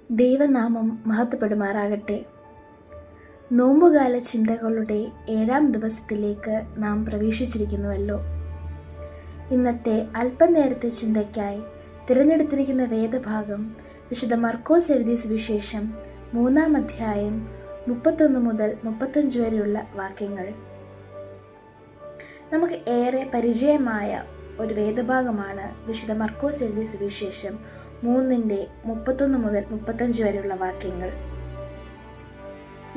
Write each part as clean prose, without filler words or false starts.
ദൈവനാമം മഹത്വപ്പെടുമാറാകട്ടെ. നോമ്പുകാല ചിന്തകളുടെ 7-ാം ദിവസത്തിലേക്ക് നാം പ്രവേശിച്ചിരിക്കുന്നുവല്ലോ. ഇന്നത്തെ അല്പനേരത്തെ ചിന്തയ്ക്കായി തിരഞ്ഞെടുത്തിരിക്കുന്ന വേദഭാഗം വിശുദ്ധ മർക്കോസ് എഴുതിയ സുവിശേഷം 3-ാം അധ്യായം 31 മുതൽ 35 വരെയുള്ള വാക്യങ്ങൾ. നമുക്ക് ഏറെ പരിചയമായ ഒരു വേദഭാഗമാണ് വിശുദ്ധ മർക്കോസ് എഴുതിയ സുവിശേഷം 3:31 മുതൽ 35 വരെയുള്ള വാക്യങ്ങൾ.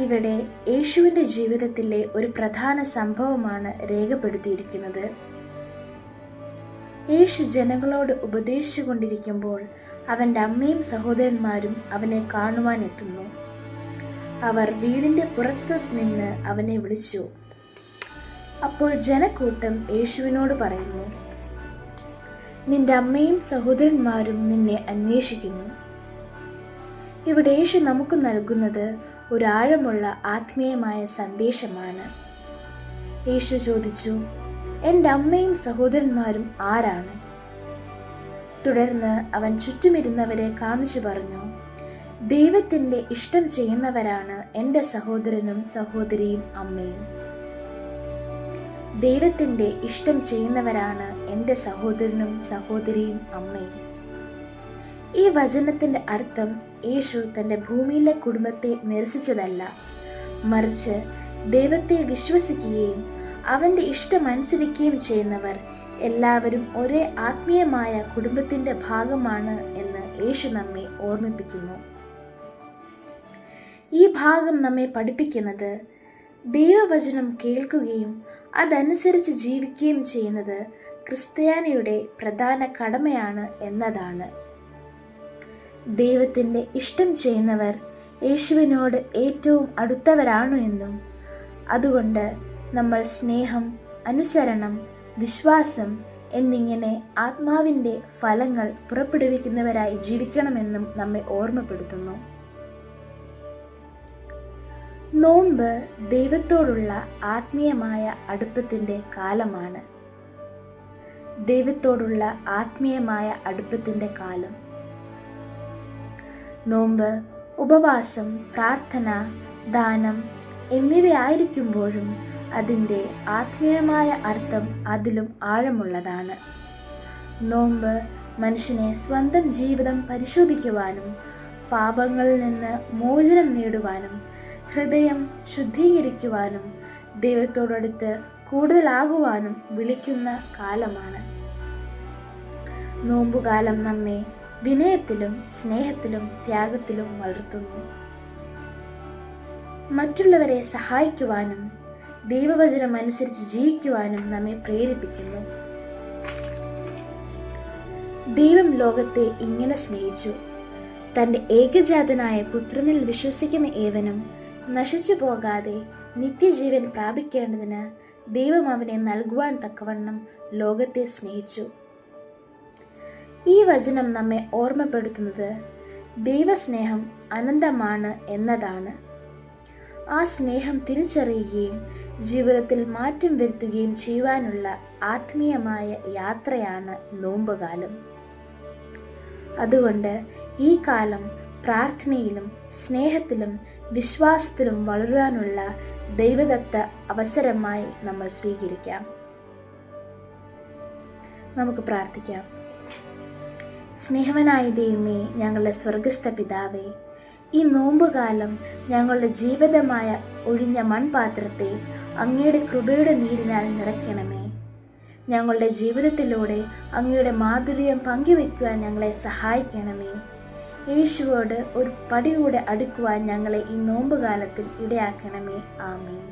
ഇവിടെ യേശുവിൻ്റെ ജീവിതത്തിലെ ഒരു പ്രധാന സംഭവമാണ് രേഖപ്പെടുത്തിയിരിക്കുന്നത്. യേശു ജനങ്ങളോട് ഉപദേശിച്ചു കൊണ്ടിരിക്കുമ്പോൾ അവൻ്റെ അമ്മയും സഹോദരന്മാരും അവനെ കാണുവാൻ എത്തുന്നു. അവർ വീടിൻ്റെ പുറത്തു നിന്ന് അവനെ വിളിച്ചു. അപ്പോൾ ജനക്കൂട്ടം യേശുവിനോട് പറയുന്നു, നിന്റെ അമ്മയും സഹോദരന്മാരും നിന്നെ അന്വേഷിക്കുന്നു. ഇവിടെ യേശു നമുക്ക് നൽകുന്നത് ഒരു ആഴമുള്ള ആത്മീയമായ സന്ദേശമാണ്. യേശു ചോദിച്ചു, എൻ്റെ അമ്മയും സഹോദരന്മാരും ആരാണ്? തുടർന്ന് അവൻ ചുറ്റുമിരുന്നവരെ കാണിച്ചു പറഞ്ഞു, ദൈവത്തിൻ്റെ ഇഷ്ടം ചെയ്യുന്നവരാണ് എൻ്റെ സഹോദരനും സഹോദരിയും അമ്മയും. ദൈവത്തിൻ്റെ ഇഷ്ടം ചെയ്യുന്നവരാണ് എൻ്റെ സഹോദരനും സഹോദരിയും അമ്മയും. ഈ വചനത്തിൻ്റെ അർത്ഥം യേശു തൻ്റെ ഭൂമിയിലെ കുടുംബത്തെ നിരസിച്ചതല്ല, മറിച്ച് ദൈവത്തെ വിശ്വസിക്കുകയും അവൻ്റെ ഇഷ്ടമനുസരിക്കുകയും ചെയ്യുന്നവർ എല്ലാവരും ഒരേ ആത്മീയമായ കുടുംബത്തിൻ്റെ ഭാഗമാണ് എന്ന് യേശു നമ്മെ ഓർമ്മിപ്പിക്കുന്നു. ഈ ഭാഗം നമ്മെ പഠിപ്പിക്കുന്നത് ദൈവവചനം കേൾക്കുകയും അതനുസരിച്ച് ജീവിക്കുകയും ചെയ്യുന്നത് ക്രിസ്ത്യാനിയുടെ പ്രധാന കടമയാണ് എന്നതാണ്. ദൈവത്തിൻ്റെ ഇഷ്ടം ചെയ്യുന്നവർ യേശുവിനോട് ഏറ്റവും അടുത്തവരാണു എന്നും അതുകൊണ്ട് നമ്മൾ സ്നേഹം, അനുസരണം, വിശ്വാസം എന്നിങ്ങനെ ആത്മാവിൻ്റെ ഫലങ്ങൾ പുറപ്പെടുവിക്കുന്നവരായി ജീവിക്കണമെന്നും നമ്മെ ഓർമ്മപ്പെടുത്തുന്നു. നോമ്പ് ദൈവത്തോടുള്ള ആത്മീയമായ അടുപ്പത്തിൻ്റെ കാലമാണ്. ദൈവത്തോടുള്ള ആത്മീയമായ അടുപ്പത്തിൻ്റെ കാലം. നോമ്പ്, ഉപവാസം, പ്രാർത്ഥന, ദാനം എന്നിവയായിരിക്കുമ്പോഴും അതിൻ്റെ ആത്മീയമായ അർത്ഥം അതിലും ആഴമുള്ളതാണ്. നോമ്പ് മനുഷ്യനെ സ്വന്തം ജീവിതം പരിശോധിക്കുവാനും പാപങ്ങളിൽ നിന്ന് മോചനം നേടുവാനും ഹൃദയം ശുദ്ധീകരിക്കുവാനും ദൈവത്തോടടുത്ത് കൂടുതലാകുവാനും വിളിക്കുന്ന കാലമാണ്. നോമ്പുകാലം നമ്മെ വിനയത്തിലും സ്നേഹത്തിലും ത്യാഗത്തിലും വളർത്തുന്നു. മറ്റുള്ളവരെ സഹായിക്കുവാനും ദൈവവചനം അനുസരിച്ച് ജീവിക്കുവാനും നമ്മെ പ്രേരിപ്പിക്കുന്നു. ദൈവം ലോകത്തെ ഇങ്ങനെ സ്നേഹിച്ചു, തൻ്റെ ഏകജാതനായ പുത്രനിൽ വിശ്വസിക്കുന്ന ഏവനും നശിച്ചു പോകാതെ നിത്യജീവൻ പ്രാപിക്കേണ്ടതിന് ദൈവം അവനെ നൽകുവാൻ തക്കവണ്ണം ലോകത്തെ സ്നേഹിച്ചു. ഈ വചനം നമ്മെ ഓർമ്മപ്പെടുത്തുന്നത് ദൈവസ്നേഹം അനന്തമാണ് എന്നതാണ്. ആ സ്നേഹം തിരിച്ചറിയുകയും ജീവിതത്തിൽ മാറ്റം വരുത്തുകയും ചെയ്യുവാനുള്ള ആത്മീയമായ യാത്രയാണ് നോമ്പുകാലം. അതുകൊണ്ട് ഈ കാലം പ്രാർത്ഥനയിലും സ്നേഹത്തിലും വിശ്വാസത്തിലും വളരുവാനുള്ള ദൈവദത്ത അവസരമായി നമ്മൾ സ്വീകരിക്കാം. നമുക്ക് പ്രാർത്ഥിക്കാം. സ്നേഹവനായ ദൈവമേ, ഞങ്ങളുടെ സ്വർഗസ്ഥ പിതാവേ, ഈ നോമ്പുകാലം ഞങ്ങളുടെ ജീവിതമായ ഒഴിഞ്ഞ മൺപാത്രത്തെ അങ്ങയുടെ കൃപയുടെ നീരിനാൽ നിറയ്ക്കണമേ. ഞങ്ങളുടെ ജീവിതത്തിലൂടെ അങ്ങയുടെ മാധുര്യം പങ്കുവയ്ക്കുവാൻ ഞങ്ങളെ സഹായിക്കണമേ. യേശുവോട് ഒരു പടി കൂടെ അടുക്കുവാൻ ഞങ്ങളെ ഈ നോമ്പുകാലത്തിൽ ഇടയാക്കണമേ. ആമേൻ.